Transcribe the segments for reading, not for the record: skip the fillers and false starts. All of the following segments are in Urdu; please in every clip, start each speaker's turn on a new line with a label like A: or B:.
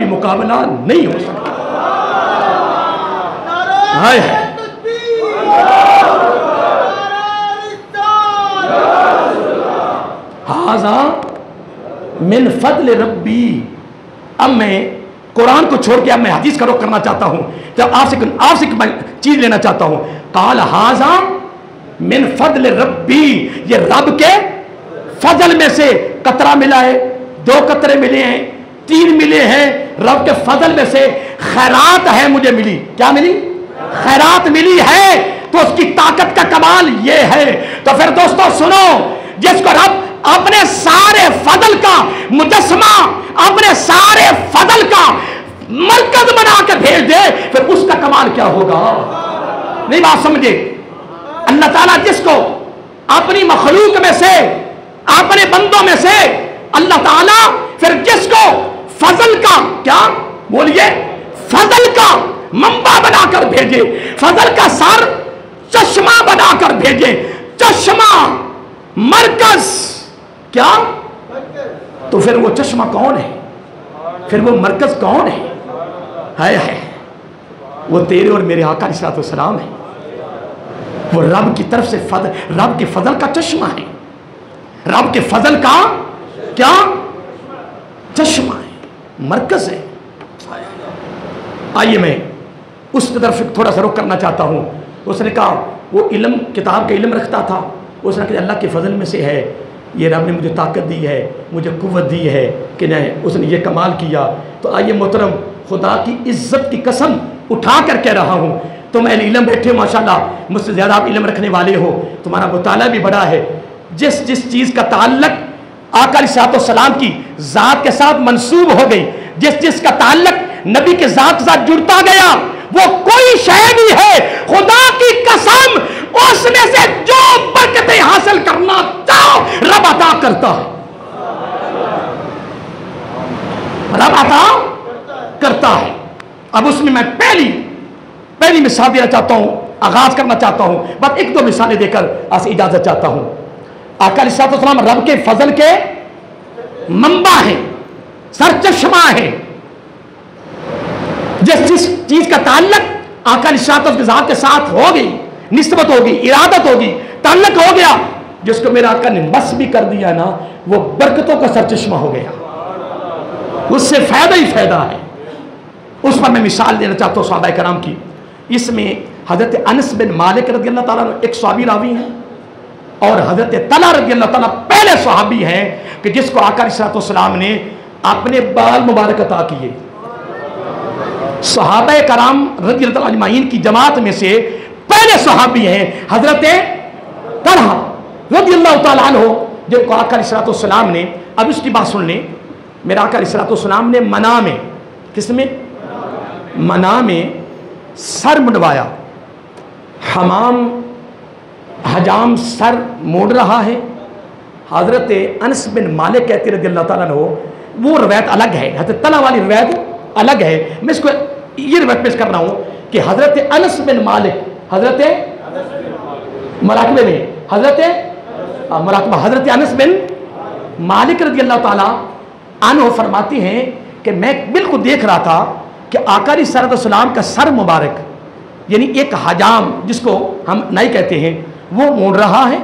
A: مقابلہ نہیں ہو سکتا۔ ہائے ھذا من فضل ربی۔ اب میں قرآن کو چھوڑ کے اب میں حدیث کا رخ کرنا چاہتا ہوں، جب آپ سے چیز لینا چاہتا ہوں۔ قال ھذا من فضل ربی، یہ رب کے فضل میں سے قطرہ ملا ہے، 2 قطرے ملے ہیں، 3 ملے ہیں، رب کے فضل میں سے خیرات ہے مجھے ملی۔ کیا ملی؟ خیرات ملی ہے، تو اس کی طاقت کا کمال یہ ہے۔ تو پھر دوستو سنو، جس کو رب اپنے سارے فضل کا مجسمہ، اپنے سارے فضل کا مرکز بنا کے بھیج دے، پھر اس کا کمال کیا ہوگا؟ نہیں بات سمجھے؟ اللہ تعالیٰ جس کو اپنی مخلوق میں سے، اپنے بندوں میں سے، اللہ تعالیٰ پھر جس کو فضل کا، کیا بولیے، فضل کا منبع بنا کر بھیجے، فضل کا سر چشمہ بنا کر بھیجے، چشمہ مرکز، کیا؟ تو پھر وہ چشمہ کون ہے؟ پھر وہ مرکز کون ہے؟ ہے وہ تیرے اور میرے آقا علیہ السلام ہے۔ وہ رب کی طرف سے فضل، رب کے فضل کا چشمہ ہے، رب کے فضل کا کیا چشمہ ہے، مرکز ہے۔ آئیے میں اس کی طرف تھوڑا سا رخ کرنا چاہتا ہوں۔ اس نے کہا وہ علم، کتاب کا علم رکھتا تھا، اس نے کہا اللہ کے فضل میں سے ہے، یہ رب نے مجھے طاقت دی ہے، مجھے قوت دی ہے کہ نہیں، اس نے یہ کمال کیا۔ تو آئیے محترم، خدا کی عزت کی قسم اٹھا کر کہہ رہا ہوں، تم اہل علم بیٹھے ہو، ماشاءاللہ مجھ سے زیادہ آپ علم رکھنے والے ہو، تمہارا مطالعہ بھی بڑا ہے، جس چیز کا تعلق آقا علیہ السلام کی ذات کے ساتھ منسوب ہو گئی، جس کا تعلق نبی کے ذات کے ساتھ جڑتا گیا، وہ کوئی شے بھی ہے، خدا کی قسم اس میں سے جو برکتیں حاصل کرنا چاہو رب عطا کرتا ہے، رب عطا کرتا ہے۔ اب اس میں پہلی مثال دینا چاہتا ہوں، آغاز کرنا چاہتا ہوں، بس 1-2 مثالیں دے کر آپ سے اجازت چاہتا ہوں۔ آقا علیہ السلام رب کے فضل کے منبع ہیں، سرچشمہ ہیں، جس چیز کا تعلق آقا علیہ السلام کے ذات کے ساتھ ہوگی، نسبت ہوگی، ارادت ہوگی، تعلق ہو گیا، جس کو میرا آقا نے مس بھی کر دیا نا، وہ برکتوں کا سرچشمہ ہو گیا، اس سے فائدہ ہی فائدہ ہے۔ اس پر میں مثال دینا چاہتا ہوں صحابہ کرام کی۔ اس میں حضرت انس بن مالک رضی اللہ تعالیٰ ایک صحابی راوی ہیں، اور حضرت طلحہ رضی اللہ تعالیٰ پہلے صحابی ہیں کہ جس کو آقا علیہ السلام نے اپنے بال مبارک عطا کیے۔ صحابہ کرام رضی اللہ تعالیٰ اجمعین کی جماعت میں سے پہلے صحابی ہیں حضرت طلحہ رضی اللہ تعالیٰ عنہ، جن کو آقا علیہ السلام نے، اب اس کی بات سن لیں، میرا آقا علیہ السلام نے منام میں، کس میں؟ منام میں سر منڈوایا، حجام سر موڑ رہا ہے۔ حضرت انس بن مالک کہتے رضی اللہ تعالیٰ عنہ، وہ روایت الگ ہے، حضرت طلحہ والی روایت الگ ہے، میں اس کو یہ روایت پیش کر رہا ہوں کہ حضرت انس بن مالک، حضرت مراقبے میں حضرت انس بن مالک رضی اللہ تعالیٰ عنہ فرماتی ہیں کہ میں بالکل دیکھ رہا تھا کہ آقا علیہ السلام کا سر مبارک، یعنی ایک حجام جس کو ہم نائی کہتے ہیں، وہ موڑ رہا ہے۔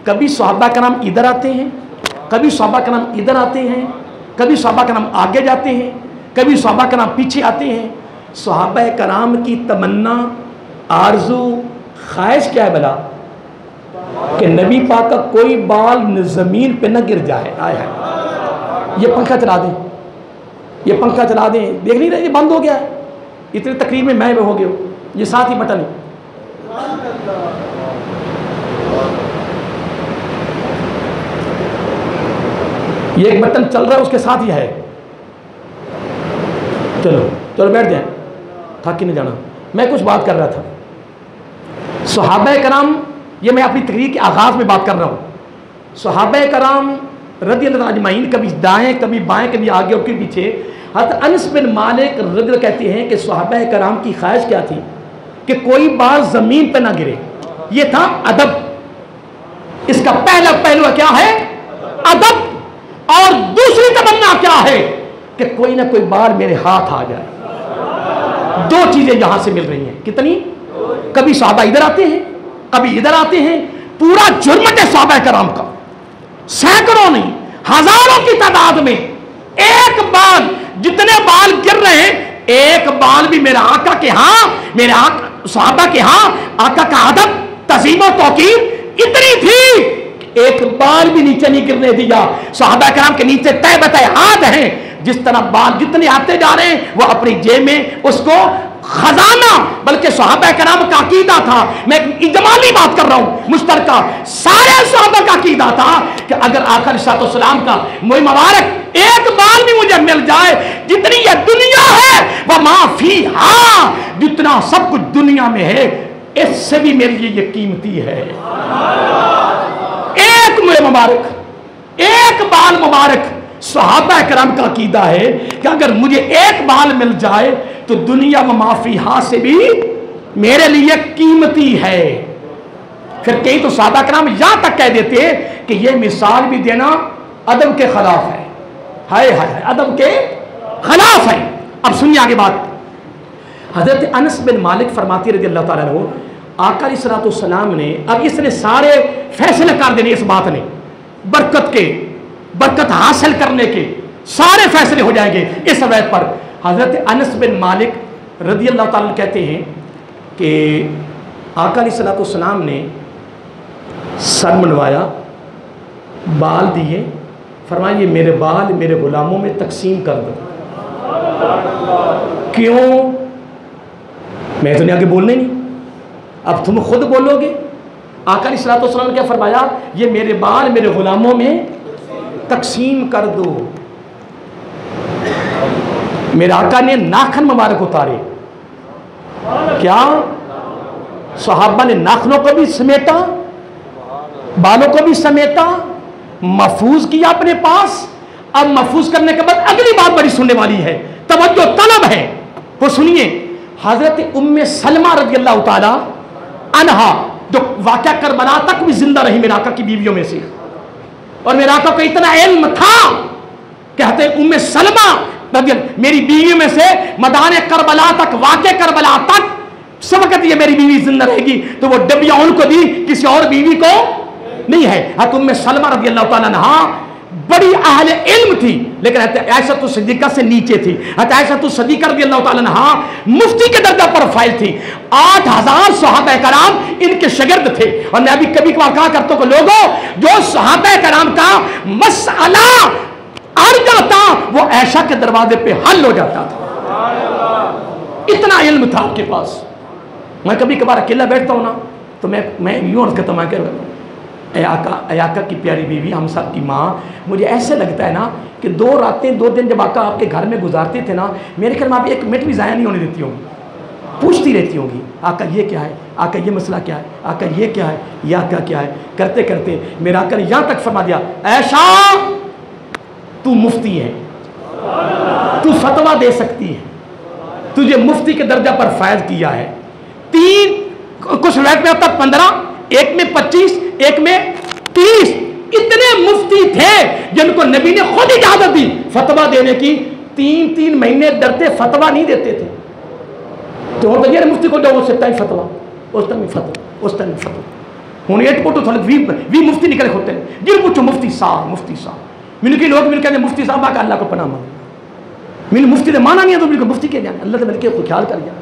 A: کبھی صحابہ کرام ادھر آتے ہیں، کبھی صحابہ کرام ادھر آتے ہیں، کبھی صحابہ کرام آگے جاتے ہیں، کبھی صحابہ کرام پیچھے آتے ہیں۔ صحابہ کرام کی تمنا، آرزو، خواہش کیا ہے بلا؟ کہ نبی پاک کا کوئی بال زمین پہ نہ گر جائے۔ آئے ہے، یہ پنکھا چلا دیں، یہ پنکھا چلا دیں، دیکھ نہیں رہے یہ بند ہو گیا ہے، اتنی تقریب میں ہو گئے ہو، یہ ساتھ ہی بٹن ہے۔ یہ ایک بٹن چل رہا ہے، اس کے ساتھ ہی ہے۔ چلو بیٹھ جائیں، تھک کے نہیں جانا۔ میں کچھ بات کر رہا تھا، صحابہ کرام، یہ میں اپنی تقریر کے آغاز میں بات کر رہا ہوں، صحابہ کرام رضی اللہ اجمعین، کبھی دائیں کبھی بائیں کبھی آگے اور کبھی پیچھے۔ حضرت انس بن مالک رضی اللہ کہتے ہیں کہ صحابہ کرام کی خواہش کیا تھی کہ کوئی بال زمین پہ نہ گرے، یہ تھا ادب۔ اس کا پہلا پہلو کیا ہے؟ ادب۔ اور دوسری تمنا کیا ہے؟ کہ کوئی نہ کوئی بال میرے ہاتھ آ جائے. دو چیزیں یہاں سے مل رہی ہیں. کتنی؟ کبھی صحابہ ادھر آتے ہیں, کبھی ادھر آتے ہیں. پورا جرمت صحابہ کرام کا, سینکڑوں نہیں ہزاروں کی تعداد میں ایک بال, جتنے بال گر رہے ہیں ایک بال بھی میرے آقا کے ہاں, میرے آقا صحابہ کے ہاں آقا کا ادب تعظیم و توقیر اتنی تھی ایک بال بھی نیچے نہیں گرنے دیا. صحابہ کرام کے نیچے تہ بتہ ہاتھ ہیں. جس طرح بال جتنے آتے جا رہے ہیں وہ اپنی جیب میں اس کو خزانہ, بلکہ صحابہ کرام کا عقیدہ تھا, میں اجمالی بات کر رہا ہوں, مشترکہ سارے صحابہ کا عقیدہ تھا کہ اگر آقا علیہ السلام کا منہ مبارک ایک بال بھی مجھے مل جائے, جتنی یہ دنیا ہے وہ معافی ہاں, جتنا سب کچھ دنیا میں ہے اس سے بھی میرے لیے یہ قیمتی ہے. ایک منہ مبارک, ایک بال مبارک. صحابہ کرام کا عقیدہ ہے کہ اگر مجھے ایک بال مل جائے تو دنیا و معافی ہاں سے بھی میرے لیے قیمتی ہے. پھر کئی تو صحابہ کرام یہاں تک کہہ دیتے ہیں کہ یہ مثال بھی دینا ادب کے خلاف ہے. ہائے ہائے, ادب کے خلاف ہے. اب سنیے آگے بات. حضرت انس بن مالک فرماتی رضی اللہ تعالیٰ عنہ, آقا علیہ السلام نے, اب اس نے سارے فیصلے کر دینے, اس بات نے برکت کے, برکت حاصل کرنے کے سارے فیصلے ہو جائیں گے اس روایت پر. حضرت انس بن مالک رضی اللہ تعالیٰ کہتے ہیں کہ آقا علیہ السلام نے سر منڈوایا, بال دیے, فرمایا یہ میرے بال میرے غلاموں میں تقسیم کر دو. کیوں؟ میں تو نہیں آگے بولنے نہیں, اب تم خود بولو گے. آقا علیہ السلام نے کیا فرمایا, یہ میرے بال میرے غلاموں میں تقسیم کر دو. میرے آقا نے ناخن مبارک اتارے. کیا صحابہ نے ناخنوں کو بھی سمیٹا, بالوں کو بھی سمیٹا, محفوظ کیا اپنے پاس. اب محفوظ کرنے کے بعد اگلی بات بڑی سننے والی ہے, توجہ طلب ہے, وہ سنیے. حضرت ام سلمہ رضی اللہ تعالی عنہا جو واقعہ کربلا تک بھی زندہ رہی میرے آقا کی بیویوں میں سے, اور میرے آقا کو اتنا علم تھا کہتے ام سلمہ میری بیوی میں سے میدان کربلا تک, واقع کربلا تک سب کہتی ہے میری بیوی زندہ رہے گی, تو وہ ڈبیاں ان کو دی, کسی اور بیوی کو نہیں ہے. حضرت ام سلمہ رضی اللہ تعالیٰ عنہا بڑی اہل علم تھی, لیکن عائشہ صدیقہ سے نیچے تھی. عائشہ صدیقہ رضی اللہ تعالیٰ عنہا مفتی کے درجہ پر فائل تھی. 8000 صحابہ کرام ان کے شاگرد تھے. اور میں ابھی کبھی کبھار کہا کرتا ہوں کہ لوگوں, جو صحابہ کرام کا مسئلہ اڑ جاتا وہ عائشہ کے دروازے پہ حل ہو جاتا تھا. اتنا علم تھا آپ کے پاس. میں کبھی کبھار اکیلا بیٹھتا ہوں نا تو میں یوں عرض کرتا ہوں, اے آقا کی پیاری بیوی, ہم سب کی ماں, مجھے ایسے لگتا ہے نا کہ 2 راتیں 2 دن جب آقا آپ کے گھر میں گزارتے تھے نا, میرے خیال میں آپ 1 منٹ بھی ضائع نہیں ہونے دیتی ہوں گی, پوچھتی رہتی ہوں گی آقا یہ کیا ہے, آقا یہ مسئلہ کیا ہے, آقا یہ کیا ہے, یا کیا ہے. کرتے کرتے میرا آقا نے یہاں تک فرما دیا, عائشہ تو مفتی ہے, تو فتویٰ دے سکتی ہے, تجھے مفتی کے درجہ پر فائز کیا ہے. 3 کچھ روایت میں اب تک 15, ایک میں 25, ایک میں 30 اتنے مفتی تھے جن کو نبی نے خود اجازت دی فتویٰ دینے کی. 3 مہینے ڈرتے فتویٰ نہیں دیتے تھے. تو ہوتا یہ مفتی کو جو سکتا ہے فتویٰ, اس ٹائم فتویٰ, اس ٹائم فتویٰ. ہوں ایئرپورٹ تو وی مفتی نکلے ہوتے ہیں, جن پوچھو مفتی صاحب, مفتی صاحب. من کے لوگ مل کہتے ہیں مفتی صاحب, اللہ کو پناہ مانگ. من مفتی نے مانا نہیں ہے تو مل کو مفتی کے جانا, اللہ سے مل کے خیال کر جانا.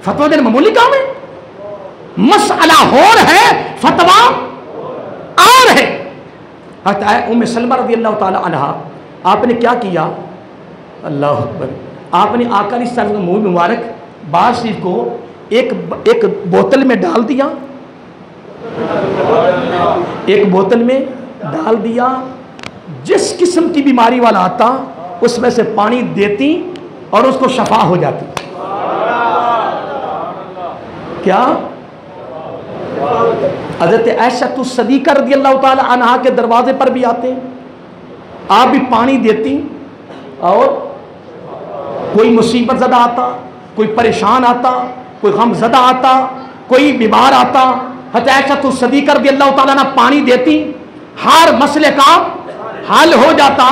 A: فتویٰ دینا معمولی کام ہے, مسئلہ اور ہے, فتویٰ اور ہے. ام سلمہ رضی اللہ تعالی عنہا, آپ نے کیا کیا, اللہ اکبر, آپ نے آقا علیہ السلام کے منہ مبارک باز شریف کو ایک بوتل میں ڈال دیا, ایک بوتل میں ڈال دیا. جس قسم کی بیماری والا آتا اس میں سے پانی دیتی اور اس کو شفا ہو جاتی. کیا حضرت عائشہ صدیقہ رضی اللہ تعالی عنہا کے دروازے پر بھی آتے, آپ بھی پانی دیتی, اور کوئی مصیبت زدہ آتا, کوئی پریشان آتا, کوئی غم زدہ آتا, کوئی بیمار آتا, حضرت عائشہ صدیقہ رضی اللہ تعالی عنہ پانی دیتی, ہر مسئلے کا حل ہو جاتا.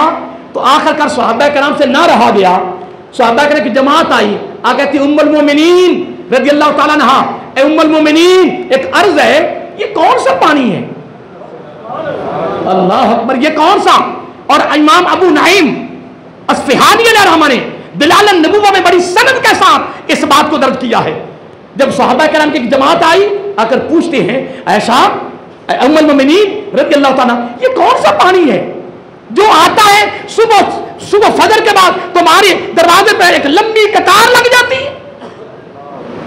A: تو آخر کار صحابہ کرام سے نہ رہا گیا، صحابہ کرام کی جماعت آئی، آ کہتی ام المومنین رضی اللہ تعالیٰ عنہا، اے ام المومنین ایک عرض ہے، یہ کون سا پانی ہے؟ اللہ اکبر، یہ کون سا؟ اور امام ابو نعیم اصفہانی علیہ رحمہ نے دلال النبوہ میں بڑی سند کے ساتھ اس بات کو درج کیا ہے۔ جب صحابہ کرام کی جماعت آئی، آ کر پوچھتے ہیں عائشہ ام المومنین رضی اللہ تعالیٰ، یہ کون سا پانی ہے جو آتا ہے صبح فجر کے بعد تمہارے دروازے پر ایک لمبی قطار لگ جاتی ہے،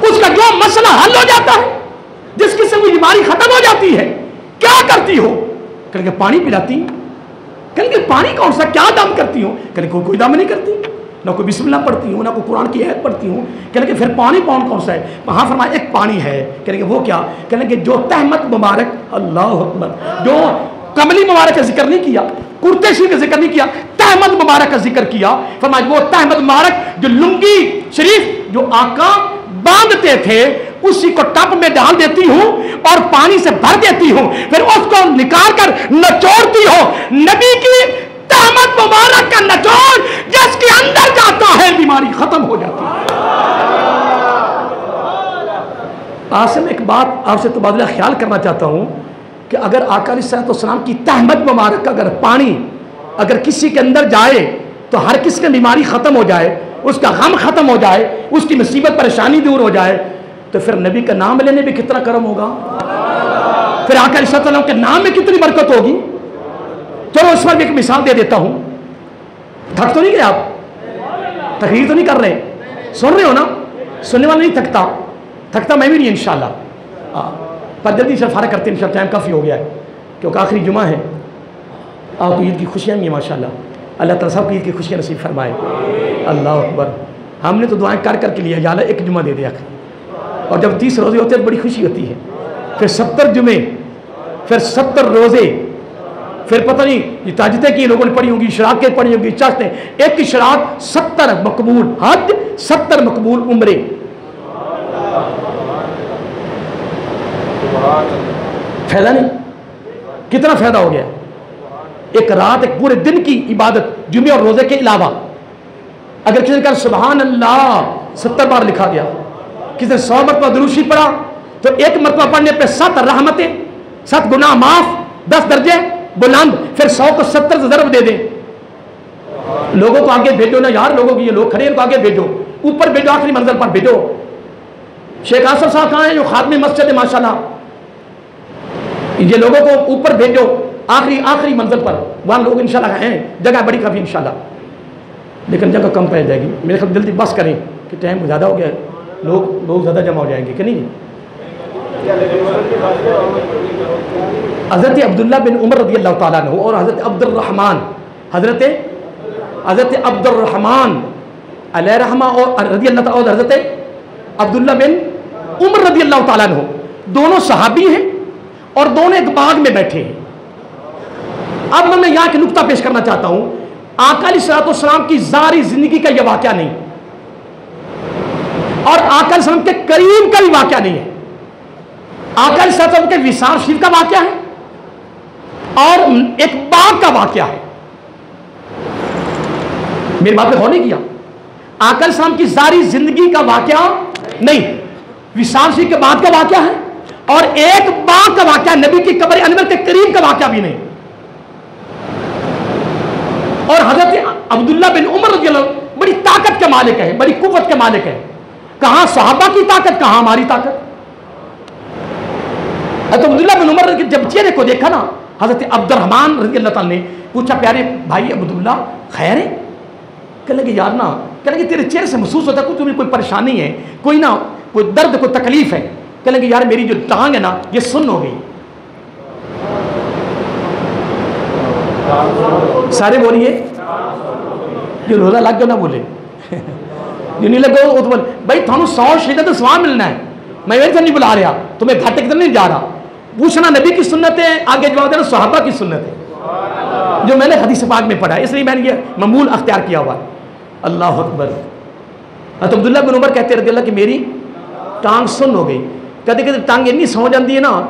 A: اس کا جو مسئلہ حل ہو جاتا ہے، جس کی سے وہ بیماری ختم ہو جاتی ہے، کیا کرتی ہو؟ کہ پانی پلاتی۔ کہ پانی کون سا، کیا دم کرتی ہوں؟ کہ کوئی دم نہیں کرتی، نہ کوئی بسم اللہ پڑھتی ہوں، نہ کوئی قرآن کی آیت پڑھتی ہوں۔ کہ پھر پانی کون سا ہے؟ وہاں فرمایا ایک پانی ہے، کہ وہ کیا؟ کہ جو تہمت مبارک، اللہ اکبر، جو کملی مبارک کا ذکر نہیں کیا، کرتے شریف کا ذکر نہیں کیا، تہمت مبارک کا ذکر کیا۔ فرمایا وہ تہمت مبارک جو لنگی شریف جو آقا باندھتے تھے، اسی کو ٹپ میں ڈال دیتی ہوں اور پانی سے بھر دیتی ہوں، پھر اس کو نکال کر نچوڑتی ہوں۔ نبی کی تہمت مبارک کا نچوڑ جس کے اندر جاتا ہے بیماری ختم ہو جاتی ہے۔ آج سے میں ایک بات آپ سے تبادلہ خیال کرنا چاہتا ہوں کہ اگر آقا علیہ السلام کی تہمت مبارک کا اگر پانی اگر کسی کے اندر جائے تو ہر کس کی بیماری ختم ہو جائے، اس کا غم ختم ہو جائے، اس کی مصیبت پریشانی دور ہو جائے، تو پھر نبی کا نام لینے میں کتنا کرم ہوگا، پھر آقا علیہ السلام کے نام میں کتنی برکت ہوگی۔ چلو اس پر بھی ایک مثال دے دیتا ہوں۔ تھک تو نہیں گئے آپ؟ تقریر تو نہیں کر رہے؟ سن رہے ہو نا؟ سننے والا نہیں تھکتا، تھکتا میں بھی نہیں انشاءاللہ، پر جلدی سے فارغ کرتے ہیں، انشاءاللہ ٹائم کافی ہو گیا ہے کیونکہ آخری جمعہ ہے۔ آپ کو عید کی خوشیاں بھی ہیں ماشاءاللہ، اللہ تعالیٰ صاحب کی عید کی خوشیاں نصیب فرمائے۔ اللہ اکبر، ہم نے تو دعائیں کر کر کے لیا، یا اللہ ایک جمعہ دے دیا، اور جب 30 روزے ہوتے ہیں بڑی خوشی ہوتی ہے، پھر 70 جمعے، پھر 70 روزے، پھر پتہ نہیں یہ تاجتیں کی لوگوں نے پڑھی ہوں گی، شراکیں پڑھی ہوں گی، چاہتے ہیں ایک کی شراک 70 مقبول حج، 70 مقبول عمرے۔ فائدہ نہیں؟ کتنا فائدہ ہو گیا؟ ایک رات، ایک پورے دن کی عبادت جمعے اور روزے کے علاوہ، اگر کسی نے کہا سبحان اللہ 70 بار لکھا گیا، کسی نے 100 مرتبہ درود شریف پڑھا تو ایک مرتبہ پڑھنے پہ 7 رحمتیں، 7 گناہ معاف، 10 درجے بلند، پھر 100 کو 70 سے ضرب دے دیں۔ لوگوں کو آگے بھیجو نا یار، لوگوں کی یہ لوگ کھڑے ہیں، ان کو آگے بھیجو، اوپر بھیجو، آخری منزل پر بھیجو۔ شیخ آصف صاحب کہاں ہیں جو خادم مسجد ہے ماشاءاللہ، یہ لوگوں کو اوپر بھیجو آخری منزل پر، وہاں لوگ انشاءاللہ ہیں، جگہ بڑی کافی انشاءاللہ، لیکن جگہ کم پہ جائے گی، میرے خیال جلدی بس کریں کہ ٹائم زیادہ ہو گیا ہے، لوگ زیادہ جمع ہو جائیں گے کہ نہیں۔ حضرت عبداللہ بن عمر رضی اللہ تعالیٰ عنہ اور حضرت عبد الرحمن علیہ رحمہ اور رضی اللہ تعالیٰ، اور حضرت عبداللہ بن عمر رضی اللہ تعالیٰ عنہ، دونوں صحابی ہیں اور دونوں ایک باغ میں بیٹھے ہیں۔ اب میں یہاں ایک نقطہ پیش کرنا چاہتا ہوں، آقا علیہ السلام کی ظاہری زندگی کا یہ واقعہ نہیں، اور آقا علیہ السلام کے قریب کا بھی واقعہ نہیں ہے، آقا علیہ السلام کے وصال شریف کا واقعہ ہے اور ایک باغ کا واقعہ ہے۔ میری بات پہ غور نہیں کیا؟ آقا علیہ السلام کی ظاہری زندگی کا واقعہ نہیں، وصال شریف کے بعد کا واقعہ ہے، اور ایک باغ کا واقعہ، نبی کی قبر انور کے قریب کا واقعہ بھی نہیں۔ اور حضرت عبداللہ بن عمر رضی اللہ عنہ بڑی طاقت کے مالک ہے، بڑی قوت کے مالک ہے، کہاں صحابہ کی طاقت، کہاں ہماری طاقت۔ حضرت عبداللہ بن عمر جب چہرے کو دیکھا نا حضرت عبد الرحمن رضی اللہ تعالیٰ نے پوچھا، پیارے بھائی عبداللہ خیر ہے؟ کہنے لگے یار نا، کہنے لگے تیرے چہرے سے محسوس ہوتا ہے تمہیں کوئی پریشانی ہے، کوئی نا کوئی درد، کوئی تکلیف ہے۔ کہنے لگے یار میری جو ٹانگ ہے نا یہ سن ہو گئی۔ سارے بولیے، جو روزہ لگ گیا نہ بولے، جو نہیں لگو وہ تو بول بھائی تھانو 100 شہیدہ تو سواب ملنا ہے، میں ویسے نہیں بلا رہا، تمہیں گھاٹے کی طرف نہیں جا رہا۔ پوچھنا نبی کی سنت ہے، آگے جواب دینا صحابہ کی سنت ہے، جو میں نے حدیث پاک میں پڑھا، اس لیے میں نے یہ معمول اختیار کیا ہوا ہے۔ اللہ اکبر۔ حضرت عبداللہ بن عمر کہتے رضی اللہ کہ میری ٹانگ سن ہو گئی۔ کدی کدی ٹانگ انی سو جاندی ہے نا،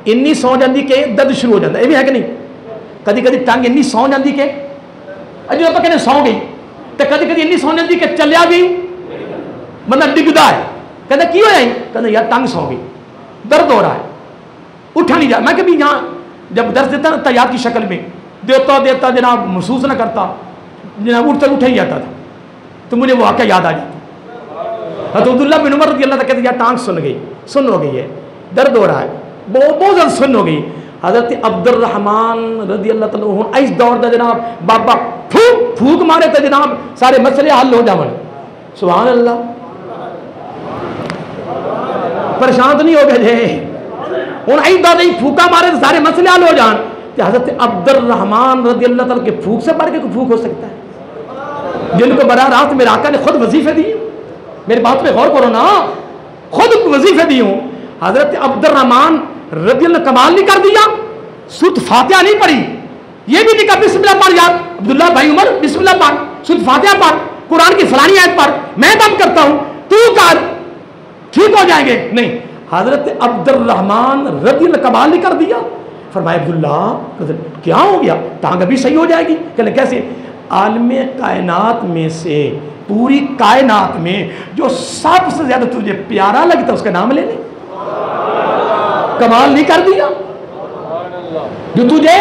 A: انی سو جاندی کہ درد شروع ہو جاتا ہے، یہ بھی ہے کہ نہیں؟ کدی کدی ٹانگ انی سو جاندی کہ اجو آپ کہنے سو گئی تو کدی کدی اینی سو جاتی کہ چلیا گئی بندہ ڈگدا ہے کہتا کی ہوا ہے کہتا یار ٹنگ سو گئی درد ہو رہا ہے اٹھا نہیں جا میں کبھی یہاں جب درس دیتا نا تیار کی شکل میں دیتا جناب محسوس نہ کرتا جناب اٹھا ہی جاتا تھا تو مجھے وہ واقعہ یاد آ جاتا حضرت عبداللہ بن عمر رضی اللہ تعالیٰ کہتے ہیں ٹانگ سن ہو گئی ہے درد ہو رہا ہے بہت زیادہ سن ہو گئی حضرت عبد الرحمن رضی اللہ تعالیٰ عنہ اس دور دا جناب بابا پھوک مارے تھے جناب سارے مسئلے حل ہو جاون سبحان اللہ پریشان تو نہیں ہو گئے تھے ہوں اس دور پھوکا مارے تو سارے مسئلے حل ہو جان کہ حضرت عبد الرحمن رضی اللہ تعالیٰ کے پھوک سے بڑھ کے کوئی پھوک ہو سکتا ہے جن کو براہ راست میرے آقا نے خود وظیفے دی میری بات پہ غور کرو نا خود وظیفے دی ہوں حضرت عبد الرحمن رضی اللہ کمال نہیں کر دیا سورۃ فاتحہ نہیں پڑھی یہ بھی نہیں کہا بسم اللہ پڑھ یار عبداللہ بھائی عمر بسم اللہ پڑھ سورۃ فاتحہ پڑھ قرآن کی فلانی آیت پڑھ میں دم کرتا ہوں تو کر ٹھیک ہو جائیں گے نہیں حضرت عبد الرحمن رضی اللہ کمال نہیں کر دیا فرمایا عبداللہ کیا ہو گیا ٹانگ ابھی صحیح ہو جائے گی کہ کیسے عالم کائنات میں سے پوری کائنات میں جو سب سے زیادہ تجھے پیارا لگتا اس کا نام لے لے کمال نہیں کر دیا جو تجھے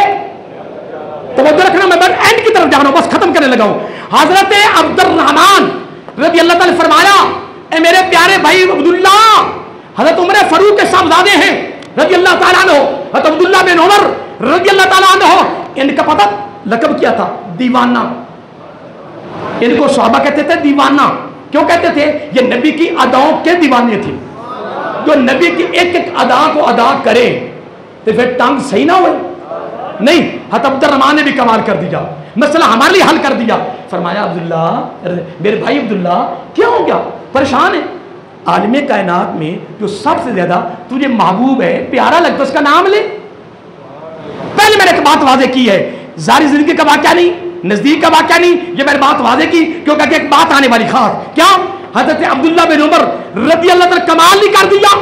A: توجہ رکھنا میں اینڈ کی طرف جانا بس ختم کرنے لگا ہوں حضرت عبد الرحمن رضی اللہ تعالی فرمایا اے میرے پیارے بھائی عبداللہ حضرت عمر فاروق کے صاحبزادے ہیں رضی اللہ تعالیٰ عنہ حضرت عبداللہ بن عمر رضی اللہ تعالیٰ عنہ ان کا پتہ لقب کیا تھا دیوانہ ان کو صحابہ کہتے تھے دیوانہ کیوں کہتے تھے یہ نبی کی اداؤں کے دیوانے تھے جو نبی کی ایک ایک ادا کو ادا کرے تو پھر ٹانگ صحیح نہ ہوئے نہیں حضرت عبد الرحمن نے بھی کمال کر دیا مسئلہ ہمارے لیے حل کر دیا فرمایا عبداللہ میرے بھائی عبداللہ کیا ہو گیا پریشان ہے عالم کائنات میں جو سب سے زیادہ تجھے محبوب ہے پیارا لگتا اس کا نام لے پہلے میں نے ایک بات واضح کی ہے ظاہری زندگی کا واقعہ نہیں نزدیک کا واقعہ نہیں یہ میں نے بات واضح کی کیونکہ ایک بات آنے والی خاص کیا حضرت عبداللہ بن عمر رضی اللہ تعالی کمال نہیں کر دیا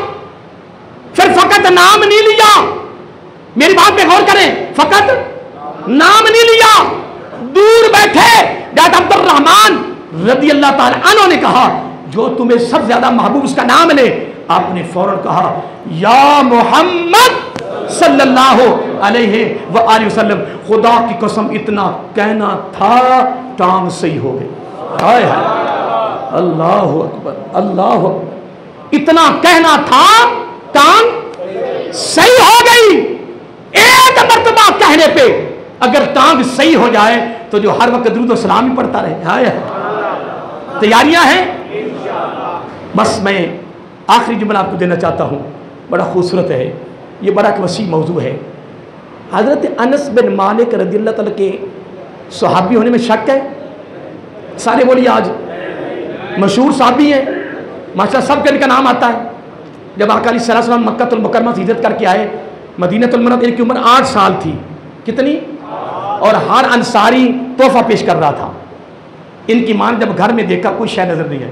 A: پھر فقط نام نہیں لیا میری بات پہ غور کریں فقط نام نہیں لیا دور بیٹھے ڈاکٹر عبد الرحمن رضی اللہ تعالی عنہ نے کہا جو تمہیں سب سے زیادہ محبوب اس کا نام لے آپ نے فوراً کہا یا محمد صلی اللہ علیہ وآلہ وسلم خدا کی قسم اتنا کہنا تھا ٹانگ صحیح ہو گئی ہائے ہائے اللہ اکبر اللہ اکبر اتنا کہنا تھا ٹانگ صحیح ہو گئی ایک مرتبہ کہنے پہ اگر ٹانگ صحیح ہو جائے تو جو ہر وقت درود و سلام ہی پڑھتا رہے ہائے تیاریاں ہیں بس میں آخری جملہ آپ کو دینا چاہتا ہوں بڑا خوبصورت ہے یہ بڑا ایک وسیع موضوع ہے حضرت انس بن مالک رضی اللہ تعالیٰ کے صحابی ہونے میں شک ہے سارے بولیے آج مشہور صحابی ہیں ماشاء اللہ سب کے ان کا نام آتا ہے جب آقا علیہ الصلوۃ والسلام مکہ المکرمہ سے ہجرت کر کے آئے مدینہ المنورہ ان کی عمر 8 سال تھی کتنی اور ہر انصاری تحفہ پیش کر رہا تھا ان کی ماں نے جب گھر میں دیکھا کوئی شے نظر نہیں ہے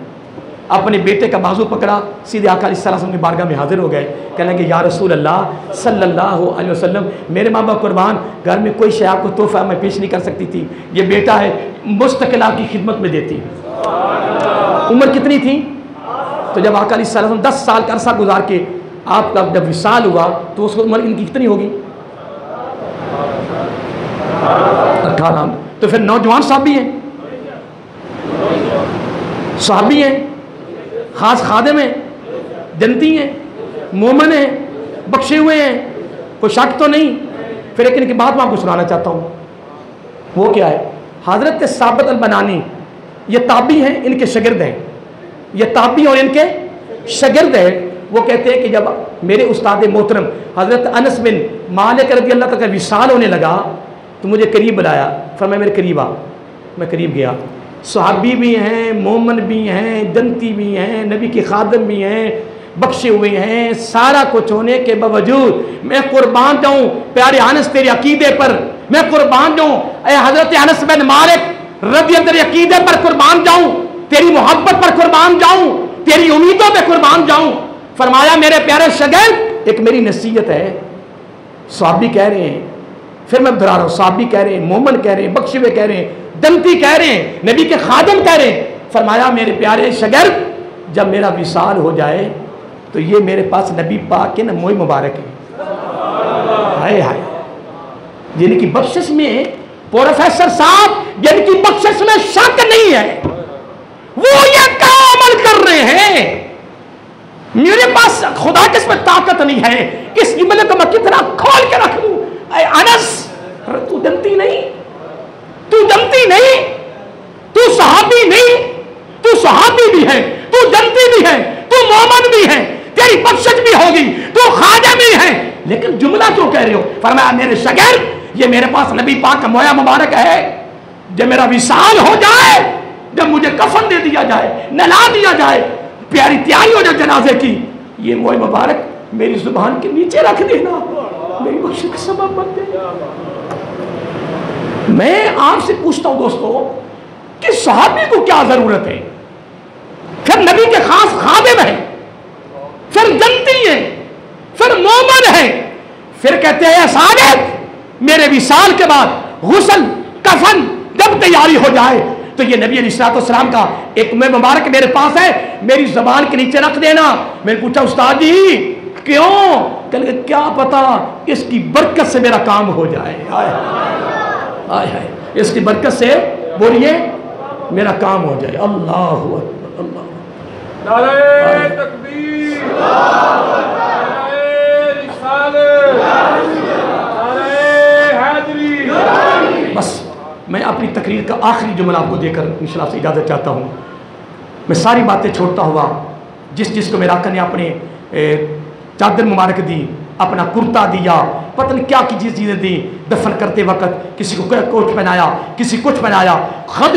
A: اپنے بیٹے کا بازو پکڑا سیدھے آقا علیہ السلام کی بارگاہ میں حاضر ہو گئے کہنے کہ یا رسول اللہ صلی اللہ علیہ وسلم میرے ماں باپ قربان گھر میں کوئی شے آپ کو تحفہ میں پیش نہیں کر سکتی تھی یہ بیٹا ہے مستقل آپ کی خدمت میں دیتی عمر کتنی تھی تو جب آقا علیہ السلام 10 سال کا عرصہ گزار کے آپ کا جب وصال ہوا تو اس عمر ان کی کتنی ہوگی 18 تو پھر نوجوان صحابی ہیں صحابی ہیں خاص خادم ہیں جنتی ہیں مومن ہیں بخشے ہوئے ہیں کوئی شک تو نہیں پھر ایک ان کی بات میں آپ کو سنانا چاہتا ہوں وہ کیا ہے حضرت ثابت البنانی یہ تابعی ہیں ان کے شاگرد ہیں یہ تابعی اور ان کے شاگرد ہیں وہ کہتے ہیں کہ جب میرے استاد محترم حضرت انس بن مالک رضی اللہ تعالیٰ کا وصال ہونے لگا تو مجھے قریب بلایا فرمایا میرے قریب آ میں قریب گیا صحابی بھی ہیں مومن بھی ہیں جنتی بھی ہیں نبی کے خادم بھی ہیں بخشے ہوئے ہیں سارا کچھ ہونے کے باوجود میں قربان جاؤں پیارے انس تیرے عقیدے پر میں قربان جاؤں اے حضرت انس بن مالک رضی اللہ تیرے عقیدے پر قربان جاؤں تیری محبت پر قربان جاؤں تیری امیدوں پہ قربان جاؤں فرمایا میرے پیارے شاگرد ایک میری نصیحت ہے صحابی کہہ رہے ہیں پھر میں دہرا رہا ہوں صحابی کہہ رہے ہیں مومن کہہ رہے ہیں بخشے ہوئے کہہ رہے ہیں دمتی کہہ رہے ہیں، نبی کے خادم کہہ رہے ہیں، فرمایا میرے پیارے شاگرد جب میرا وصال ہو جائے تو یہ میرے پاس نبی پاک کے نا موئے مبارک ہے، ہائے ہائے، جن کی بخشش میں پروفیسر صاحب جن کی بخشش میں شک نہیں ہے وہ یہ کیا عمل کر رہے ہیں؟ میرے پاس خدا کے اس میں طاقت نہیں ہے، اس جملے کو میں کتنا کھول کے رکھ لوں۔ اے انس، تو دمتی نہیں، تو دمتی نہیں، تو صحابی نہیں، تو صحابی بھی ہے، تو دمتی بھی ہے، تو مومن بھی ہے، تیری بخشش بھی ہوگی، تو خادم بھی ہے، لیکن جملہ کیوں کہہ رہے ہو؟ فرمایا میرے شاگرد یہ میرے پاس نبی پاک کا مویا مبارک ہے، جب میرا وصال ہو جائے، جب مجھے کفن دے دیا جائے، نلا دیا جائے، پیاری تیاری ہو جائے جنازے کی، یہ موئے مبارک میری زبان کے نیچے رکھ دینا، میری بخشش کا سبب بن دے۔ میں آپ سے پوچھتا ہوں دوستو کہ صحابی کو کیا ضرورت ہے؟ پھر نبی کے خاص خادم ہیں، پھر جنتی ہیں، پھر مومن ہیں، پھر کہتے ہیں صادق میرے وصال کے بعد غسل کفن جب تیاری ہو جائے تو یہ نبی علیہ السلام کا ایک میں مبارک میرے پاس ہے، میری زبان کے نیچے رکھ دینا۔ میں نے پوچھا استاد جی کیوں؟ کہنے لگے کیا پتا اس کی برکت سے میرا کام ہو جائے، آئے ہائے، اس کی برکت سے بولیے میرا کام ہو جائے۔ اللہ اکبر، اللہ
B: نعرہ تکبیر، نعرہ رسالت، نعرہ حیدری۔
A: بس میں اپنی تقریر کا آخری جملہ آپ کو دے کر انشاءاللہ سے اجازت چاہتا ہوں۔ میں ساری باتیں چھوڑتا ہوا، جس کو میرا آقا نے اپنے چادر مبارک دی، اپنا کرتا دیا، پتہ نہیں کیا کی چیزیں دی، دفن کرتے وقت کسی کو کوٹ پہنایا، کسی کچھ پہنایا، خود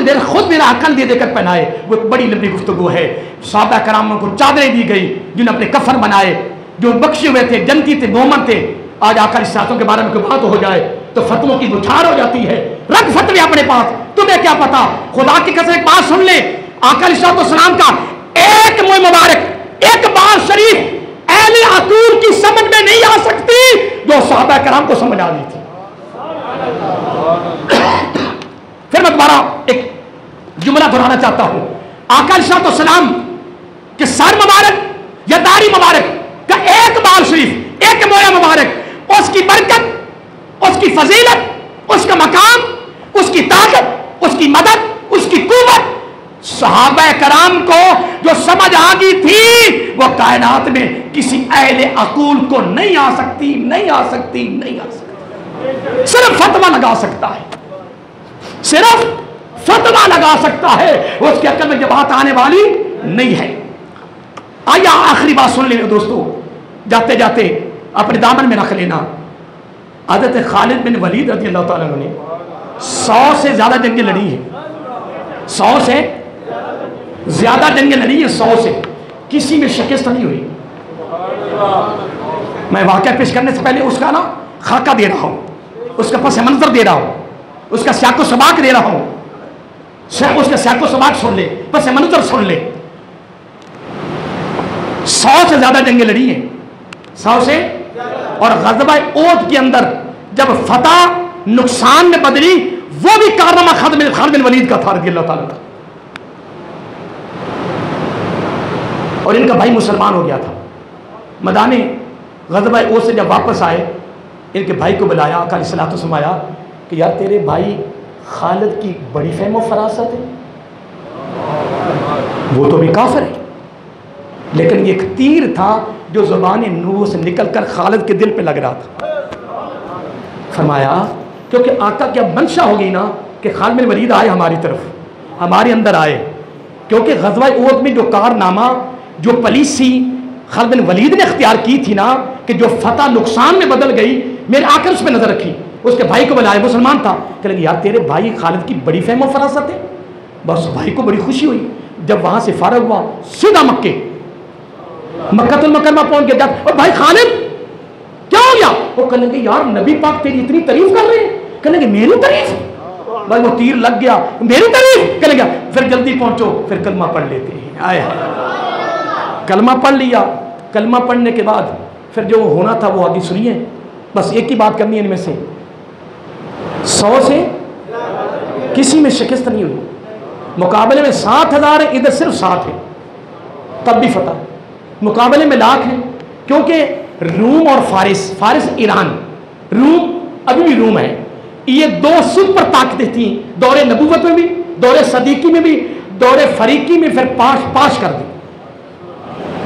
A: میرا عقل دے کر پہنائے، وہ ایک بڑی لمبی گفتگو ہے۔ صحابہ کرام کو چادریں دی گئی جنہوں نے اپنے کفن بنائے، جو بخشے ہوئے تھے، جنتی تھے، مومن تھے۔ آج آقا علیہ السلام کے بارے میں کوئی بات ہو جائے تو فتووں کی بچھار ہو جاتی ہے، رکھ فتوے اپنے پاس، تمہیں کیا پتا؟ خدا کی قسم ایک بات سن لے، آقا علیہ السلام کا ایک موئے مبارک، ایک بات شریف اہل عقول کی سمجھ میں نہیں آ سکتی جو صحابہ کرام کو سمجھ آ رہی تھی۔ پھر میں دوبارہ ایک جملہ دہرانا چاہتا ہوں، آقا علیہ السلام کے سر مبارک یا داڑھی مبارک کا ایک بال شریف، ایک مویا مبارک، اس کی برکت، اس کی فضیلت، اس کا مقام، اس کی طاقت، اس کی مدد، اس کی قوت صحابہ کرام کو جو سمجھ آ گئی تھی وہ کائنات میں کسی اہل عقول کو نہیں آ سکتی، نہیں آ سکتی، نہیں آ سکتی۔ صرف فتویٰ لگا سکتا ہے، صرف فتویٰ لگا سکتا ہے، اس کے عقل میں یہ بات آنے والی نہیں ہے۔ آیا آخری بات سن لینا دوستو، جاتے جاتے اپنے دامن میں رکھ لینا۔ حضرت خالد بن ولید رضی اللہ تعالیٰ عنہ نے 100 سے زیادہ جنگیں لڑی ہیں، 100 سے زیادہ جنگیں لڑی ہیں، 100 سے کسی میں شکست نہیں ہوئی۔ میں واقعہ پیش کرنے سے پہلے اس کا نا خاکہ دے رہا ہوں، اس کا پس منظر دے رہا ہوں، اس کا سیاق و سباق دے رہا ہوں، اس کا سیاق و سباق سن لے، پس منظر سن لے۔ 100 سے زیادہ جنگیں لڑی ہیں، 100 سے، اور غزوہ احد کے اندر جب فتح نقصان میں بدلی وہ بھی کارنامہ خالد بن ولید کا تھا رضی اللہ تعالیٰ عنہ، اور ان کا بھائی مسلمان ہو گیا تھا۔ میدان غزوہ احد سے جب واپس آئے ان کے بھائی کو بلایا، آقا علیہ الصلوۃ والسلام آیا کہ یار تیرے بھائی خالد کی بڑی فہم و فراست ہے، وہ تو بھی کافر ہے، لیکن یہ ایک تیر تھا جو زبان نور سے نکل کر خالد کے دل پہ لگ رہا تھا۔ فرمایا کیونکہ آقا کیا منشا ہوگی نا کہ خالد بن ولید آئے ہماری طرف، ہمارے اندر آئے، کیونکہ غزوہ احد میں جو کارنامہ، جو پالیسی خالد بن ولید نے اختیار کی تھی نا کہ جو فتح نقصان میں بدل گئی، میرے آقا اس پہ نظر رکھی، اس کے بھائی کو بلایا، مسلمان تھا، کہ لگی یار تیرے بھائی خالد کی بڑی فہم و فراست ہے۔ بس بھائی کو بڑی خوشی ہوئی، جب وہاں سے فارغ ہوا سیدھا مکہ المکرمہ پہنچ گیا، اور بھائی خالد کیا ہو گیا؟ وہ کہنے لگے یار نبی پاک تیری اتنی تعریف کر رہے ہیں، کہنے لگے میری تعریف؟ بھائی وہ تیر لگ گیا، میری تعریف؟ کہنے لگا پھر جلدی پہنچو، پھر کلمہ پڑھ لیتے ہیں۔ آئے کلمہ پڑھ لیا، کلمہ پڑھنے کے بعد پھر جو ہونا تھا وہ آگے سنیے، بس ایک ہی بات کرنی ہے ان میں سے 100 سے کسی میں شکست نہیں ہوئی. مقابلے میں 7,000 ہیں، ادھر صرف 7 ہیں، تب بھی فتح. مقابلے میں لاکھ ہیں، کیونکہ روم اور فارس ایران، روم ابھی بھی روم ہے. یہ 2 سپر طاقتیں تھیں دور نبوت میں بھی، دور صدیقی میں بھی، دور فریقی میں پھر پاش کر دی.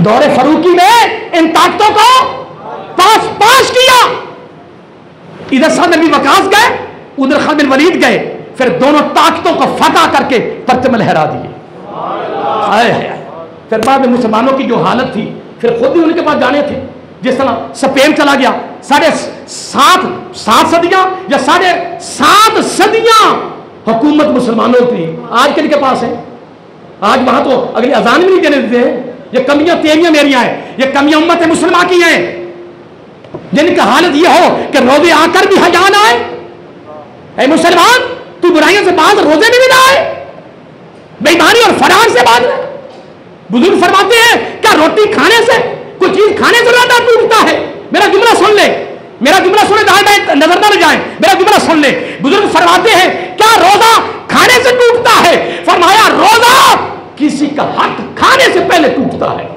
A: دور فروقی میں ان طاقتوں کو پاش کیا. ادھر سعد بن وقاص گئے، ادھر خالد بن ولید گئے، پھر دونوں طاقتوں کو فتح کر کے پرچم لہرا دیے. پھر بعد میں مسلمانوں کی جو حالت تھی، پھر خود ہی ان کے پاس جانے تھے. جس طرح اسپین چلا گیا، 7.5 صدیاں یا 7.5 صدیاں حکومت مسلمانوں کی آج کن کے پاس ہے. آج وہاں تو اگلی اذان بھی نہیں دینے دیتے ہیں. یہ کمیاں تیریاں میریاں ہیں، یہ کمیاں امت مسلمہ کی ہیں، جن کی حالت یہ ہو کہ روزے آ کر بھی حیا نہ آئے. اے مسلمان، تو برائیوں سے باز روزے میں بھی نہ آئے، بے ایمانی اور فرار سے باز رہے. بزرگ فرماتے ہیں کیا روٹی کھانے سے، کوئی چیز کھانے سے روزہ ٹوٹتا ہے؟ میرا جملہ سن لے، میرا جملہ سن لے، دائیں نظر نہ جائیں، میرا جملہ سن لے. بزرگ فرماتے ہیں کیا روزہ کھانے سے ٹوٹتا ہے؟ فرمایا روزہ کسی کا حق کھانے سے پہلے ٹوٹتا ہے.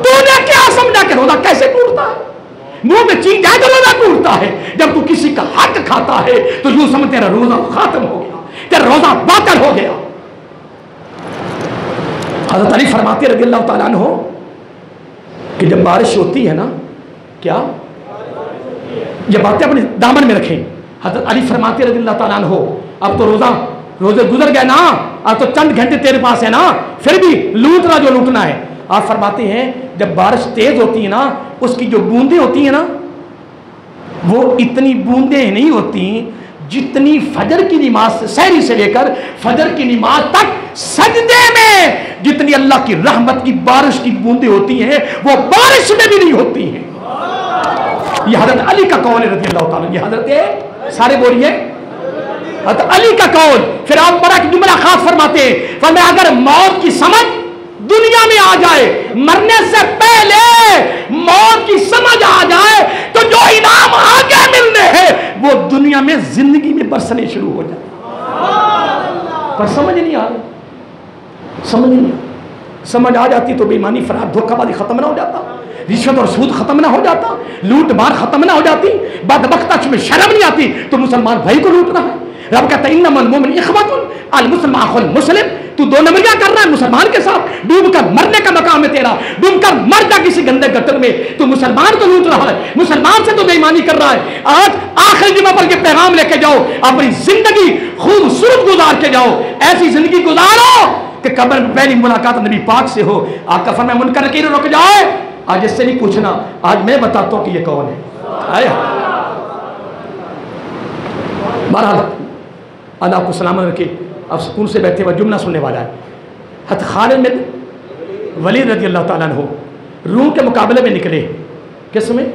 A: تو نے کیا سمجھا کہ روزہ کیسے ٹوٹتا ہے؟ منہ میں چیز جائے تو روزہ ٹوٹتا ہے. جب تو کسی کا حق کھاتا ہے تو یوں سمجھ تیرا روزہ ختم ہو گیا، تیرا روزہ باطل ہو گیا. حضرت علی فرماتے رضی اللہ تعالیٰ عنہ کہ جب بارش ہوتی ہے نا، کیا یہ باتیں اپنے دامن میں رکھیں. حضرت علی فرماتے رضی اللہ تعالیٰ عنہ اب تو روزے گزر گئے نا، اب تو چند گھنٹے تیرے پاس ہے نا، پھر بھی لوٹنا جو لوٹنا ہے. آپ فرماتے ہیں جب بارش تیز ہوتی ہے نا، اس کی جو بوندیں ہوتی ہیں نا، وہ اتنی بوندیں نہیں ہوتی جتنی فجر کی نماز سے، سحری سے لے کر فجر کی نماز تک سجدے میں جتنی اللہ کی رحمت کی بارش کی بوندیں ہوتی ہیں، وہ بارش میں بھی نہیں ہوتی ہیں. یہ حضرت علی کا قول ہے رضی اللہ تعالیٰ. یہ حضرت سارے بولیے حضرت علی کا قول. پھر آپ بڑا جملہ خاص فرماتے ہیں، فرمایا اگر موت کی سمجھ دنیا میں آ جائے، مرنے سے پہلے موت کی سمجھ آ جائے تو جو انعام آگے ملنے ہیں وہ دنیا میں زندگی میں برسنے شروع ہو جائے. پر سمجھ نہیں آ رہی، سمجھ نہیں آ، سمجھ آ جاتی تو بے ایمانی، فرار، دھوکہ بازی ختم نہ ہو جاتا، رشوت اور سود ختم نہ ہو جاتا، لوٹ مار ختم نہ ہو جاتی، بدبختہ میں شرم نہیں آتی تو مسلمان بھائی کو لوٹنا ہے. رب کہتا ہے انما المؤمن اخوۃ المسلم اخو المسلم. تو 2 نمبریاں کر رہا ہے مسلمان کے ساتھ، ڈوب کر مرنے کا مقام ہے تیرا، ڈوب کر مر جا کسی گندے گٹر میں. تو مسلمان کو لوٹ رہا ہے، مسلمان سے تو بے ایمانی کر رہا ہے. آج آخری جمعہ پر یہ پیغام لے کے جاؤ، اپنی زندگی خوبصورت گزار کے جاؤ، ایسی زندگی گزارو کہ قبر میں پہلی ملاقات نبی پاک سے ہو. آپ کا فرمان منکر نکیر رک جائے. آج اس سے نہیں پوچھنا، آج میں بتاتا ہوں کہ یہ کون ہے. بہرحال اللہ آپ کو سلامت رکھے. اب سکون سے بیٹھے ہوئے جملہ سننے والا ہے. حضرت خالد بن ولید رضی اللہ تعالیٰ عنہ روم کے مقابلے میں نکلے. کس میں؟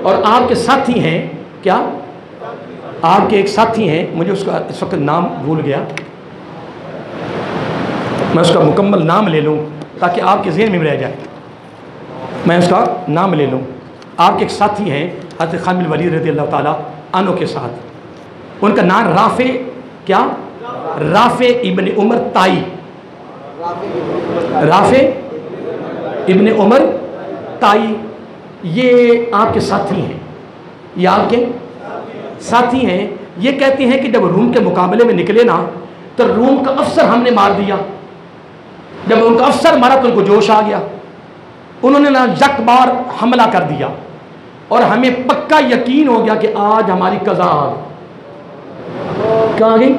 A: اور آپ کے ساتھی ہیں، کیا آپ کے ایک ساتھی ہیں، مجھے اس کا اس وقت نام بھول گیا، میں اس کا مکمل نام لے لوں تاکہ آپ کے ذہن میں رہ جائے. میں اس کا نام لے لوں. آپ کے ایک ساتھی ہیں حضرت خالد بن ولید رضی اللہ تعالیٰ عنہ کے ساتھ. ان کا نام رافع، کیا؟ رافع ابن عمر تائی. رافع ابن عمر تائی یہ آپ کے ساتھی ہیں، یہ آپ کے ساتھی ہیں. یہ کہتے ہیں کہ جب روم کے مقابلے میں نکلے نا تو روم کا افسر ہم نے مار دیا. جب ان کا افسر مارا تو ان کو جوش آ گیا، انہوں نے نا یک بار حملہ کر دیا اور ہمیں پکا یقین ہو گیا کہ آج ہماری قضا آ گئی. کیا آ گئی؟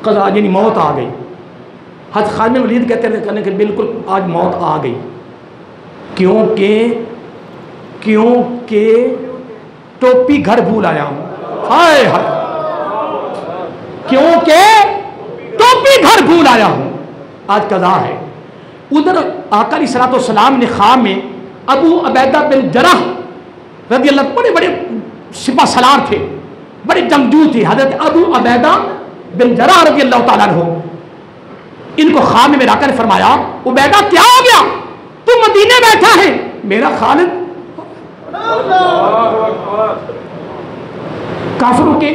A: قضا، یعنی موت آ گئی. حضرت خالد بن ولید کہتے ہیں کہ بالکل آج موت آ گئی، کیونکہ ٹوپی گھر بھول آیا ہوں. ہائے ہائے، کیونکہ ٹوپی گھر بھول آیا ہوں، آج قضا ہے. ادھر آقا علیہ الصلوۃ والسلام نے خواب میں ابو عبیدہ بن جراح رضی اللہ، بڑے بڑے سپہ سالار تھے، بڑے جنگجو تھے، حضرت ابو عبیدہ بن جراح رضی اللہ تعالیٰ عنہ، ان کو خواب میں لا کر فرمایا عبیدہ کیا ہو گیا، تو مدینے بیٹھا ہے؟ میرا خالد کافروں کے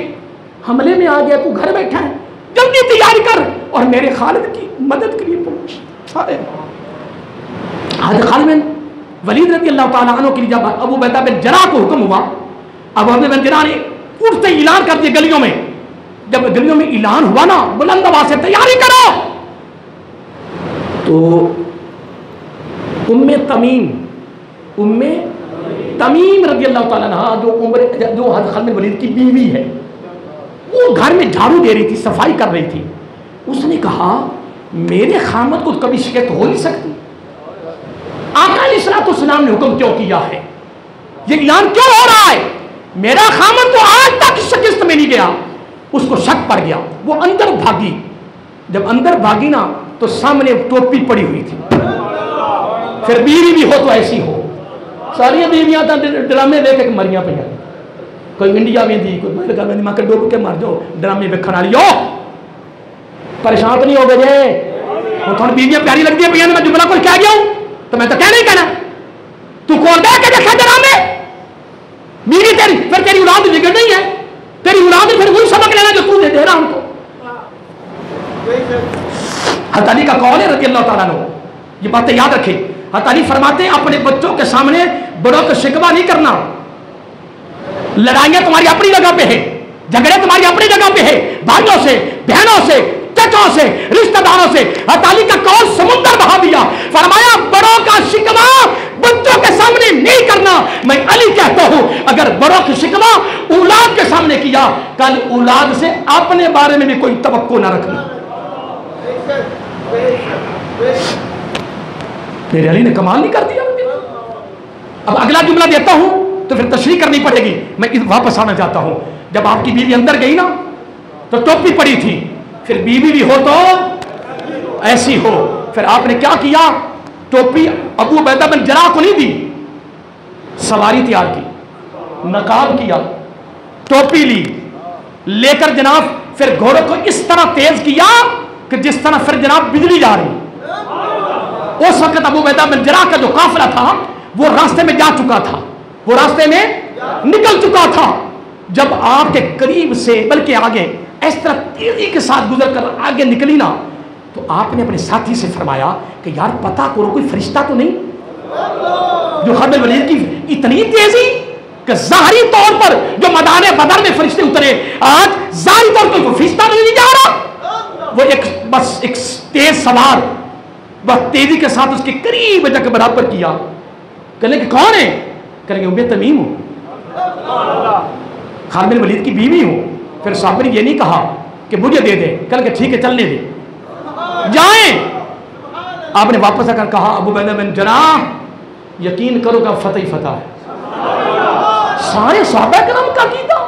A: حملے میں آ گیا، تو گھر بیٹھا ہے، جلدی تیاری کر اور میرے خالد کی مدد کے لیے پہنچ. حضرت خالد بن ولید رضی اللہ تعالیٰ عنہ کے لیے جب ابو عبیدہ بن جراح کو حکم ہوا، ابو عبیدہ بن جراح نے اٹھتے ہی اعلان کر دیا گلیوں میں. جب گلیوں میں اعلان ہوا نا بلند آواز سے تیاری کرو، تو ام تمیم رضی اللہ تعالیٰ عنہ جو حضرت خالد بن ولید کی بیوی ہے، وہ گھر میں جھاڑو دے رہی تھی، صفائی کر رہی تھی. اس نے کہا میرے خامد کو کبھی شکایت ہو نہیں سکتی، آقا علیہ السلام نے حکم کیوں کیا ہے، یہ اعلان کیوں ہو رہا ہے؟ میرا خامد تو آج تک شکست میں نہیں گیا. اس کو شک پڑ گیا، وہ اندر بھاگی. جب اندر بھاگی نا تو سامنے ٹوپی پڑی ہوئی تھی. پھر بیوی بھی ہو تو ایسی ہو، ساری بیویاں ڈرامے دیکھ کے مریاں پہ، کوئی انڈیا میں دی، کوئی باہر میں ماں کے ڈوب کے مر جاؤ، ڈرامے ویکھن والی ہو. پریشان تو نہیں ہو گئے جی؟ وہ تھوڑی بیویاں پیاری لگتی ہیں، میں جملہ کچھ کہہ گیا ہوں تو میں تو کہہ نہیں کہنا. تو کون دے کے دیکھا ڈرامے؟ بیوی تیری، پھر تیری اولاد بگڑ نہیں ہے، تیری اولاد پھر وہی سبق لینا جو تو دے رہا ہوں کو. حضرت علی کا قول ہے رضی اللہ تعالیٰ عنہ، یہ باتیں یاد رکھیں. حضرت علی فرماتے ہیں اپنے بچوں کے سامنے بڑوں کو شکوہ نہیں کرنا. لڑائیاں تمہاری اپنی جگہ پہ ہے، جھگڑے تمہاری اپنی جگہ پہ ہے، بھائیوں سے، بہنوں سے، چچوں سے، رشتہ داروں سے. حضرت علی کا قول سمندر بہا دیا، فرمایا بڑوں کا شکوہ بچوں کے سامنے نہیں کرنا. میں علی کہتا ہوں اگر بڑوں کی شکوہ اولاد کے سامنے کیا، کل اولاد سے اپنے بارے میں بھی کوئی توقع نہ رکھنا. میرے علی نے کمال نہیں کر دیا. اب اگلا جملہ دیتا ہوں تو پھر تشریح کرنی پڑے گی. میں واپس آنا چاہتا ہوں. جب آپ کی بیوی اندر گئی نا تو ٹوپی پڑی تھی، پھر بیوی بھی ہو تو ایسی ہو. پھر آپ نے کیا کیا؟ ٹوپی ابو عبیدہ بن جراح کو نہیں دی، سواری تیار کی، نقاب کیا، ٹوپی لی، لے کر جناب پھر گھوڑوں کو اس طرح تیز کیا کہ جس طرح پھر جناب بجلی جا رہی. اس وقت ابو عبیدہ بن جراح کا جو قافلہ تھا وہ راستے میں جا چکا تھا، وہ راستے میں نکل چکا تھا. جب آپ کے قریب سے بلکہ آگے اس طرح تیزی کے ساتھ گزر کر آگے نکلی نا تو آپ نے اپنے ساتھی سے فرمایا کہ یار پتہ کرو کوئی فرشتہ تو نہیں. جو خالد بن ولید کی اتنی تیزی کہ ظاہری طور پر جو میدان بدر میں فرشتے اترے، آج ظاہری طور پر کوئی فرشتہ نہیں جا رہا. وہ بس ایک تیز سوار بس تیزی کے ساتھ اس کے قریب جا کے برابر کیا. کہنے کہ کون ہے؟ کہنے کہ ام تمیم ہوں، خالد بن ولید کی بیوی ہوں. پھر صحابہ نے یہ نہیں کہا کہ مجھے دے دے، کہنے کہ ٹھیک ہے چلنے دے، جائیں. آپ نے واپس آ کر کہا ابو عبیدہ بن جراح یقین کرو کہ فتح ہی فتح ہے. سارے صحابہ کرام کا عقیدہ